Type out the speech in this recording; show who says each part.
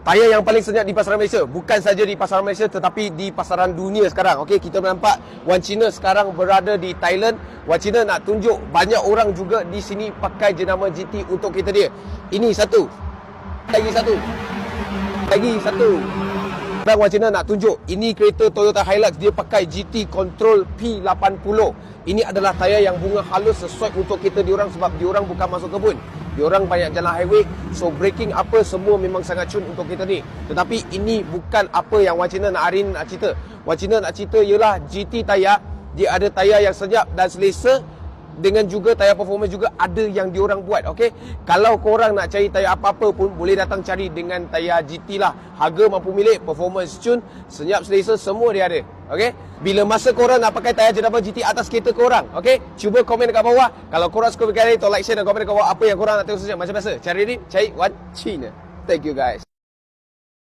Speaker 1: Tayar yang paling senyap di pasaran Malaysia. Bukan saja di pasaran Malaysia tetapi di pasaran dunia sekarang. Okey, kita nampak Wan Cina sekarang berada di Thailand. Wan Cina nak tunjuk banyak orang juga di sini pakai jenama GT untuk kereta dia. Ini satu. Lagi satu. Lagi satu. Dan Wan Cina nak tunjuk ini kereta Toyota Hilux, dia pakai GT Control P80. Ini adalah tayar yang bunga halus sesuai untuk kereta diorang sebab diorang bukan masuk kebun. Diorang banyak jalan highway, so braking apa semua memang sangat cun untuk kereta ni. Tetapi ini bukan apa yang Wan Cina hari ni nak cerita. Wan Cina nak cerita ialah GT tayar, dia ada tayar yang senyap dan selesa, dengan juga tayar performance juga ada yang diorang buat. Okey, kalau korang nak cari tayar apa-apa pun boleh datang cari dengan tayar GT lah. Harga mampu milik, performance cun, senyap selesa, semua dia ada. Okey, bila masa korang nak pakai tayar jenama GT atas kereta korang, okey, cuba komen dekat bawah. Kalau korang suka video ni, like, share dan komen dekat bawah apa yang korang nak tengok senyap. Macam biasa, cari ni, cari Wan Cina. Thank you guys.